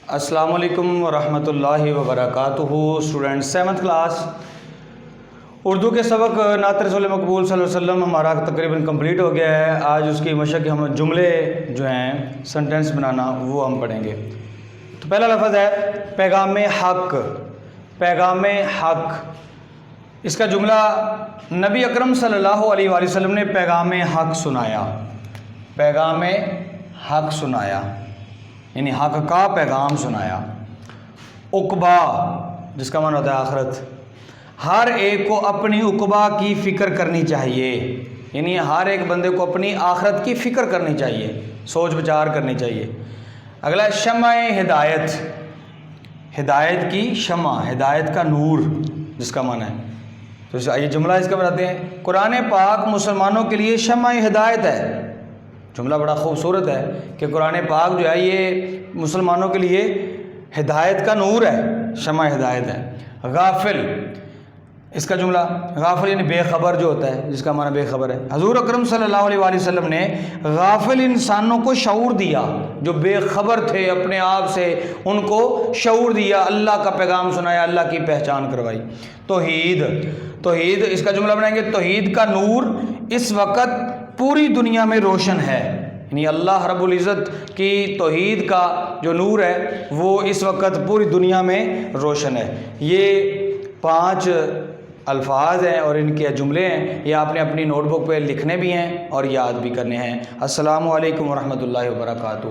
السلام علیکم ورحمۃ اللہ وبرکاتہ۔ اسٹوڈنٹ 7th کلاس اردو کے سبق نعت رسول مقبول صلی اللہ علیہ وسلم ہمارا تقریباً کمپلیٹ ہو گیا ہے۔ آج اس کی مشق ہم جملے جو ہیں سنٹینس بنانا وہ ہم پڑھیں گے۔ تو پہلا لفظ ہے پیغام حق۔ پیغام حق، اس کا جملہ نبی اکرم صلی اللہ علیہ وآلہ وسلم نے پیغام حق سنایا۔ پیغام حق سنایا یعنی حق کا پیغام سنایا۔ عقبہ جس کا معنی ہوتا ہے آخرت، ہر ایک کو اپنی عقبہ کی فکر کرنی چاہیے، یعنی ہر ایک بندے کو اپنی آخرت کی فکر کرنی چاہیے، سوچ بچار کرنی چاہیے۔ اگلا شمع ہدایت، ہدایت کی شمع، ہدایت کا نور جس کا معنی ہے۔ تو یہ جملہ اس کا بتاتے ہیں، قرآن پاک مسلمانوں کے لیے شمع ہدایت ہے۔ جملہ بڑا خوبصورت ہے کہ قرآن پاک جو ہے یہ مسلمانوں کے لیے ہدایت کا نور ہے، شمع ہدایت ہے۔ غافل، اس کا جملہ غافل یعنی بے خبر جو ہوتا ہے، جس کا معنی بے خبر ہے۔ حضور اکرم صلی اللہ علیہ وآلہ وسلم نے غافل انسانوں کو شعور دیا، جو بے خبر تھے اپنے آپ سے، ان کو شعور دیا، اللہ کا پیغام سنایا، اللہ کی پہچان کروائی۔ توحید، توحید اس کا جملہ بنائیں گے، توحید کا نور اس وقت پوری دنیا میں روشن ہے، یعنی اللہ رب العزت کی توحید کا جو نور ہے وہ اس وقت پوری دنیا میں روشن ہے۔ یہ 5 الفاظ ہیں اور ان کے جملے ہیں، یہ آپ نے اپنی نوٹ بک پہ لکھنے بھی ہیں اور یاد بھی کرنے ہیں۔ السلام علیکم ورحمۃ اللہ وبرکاتہ۔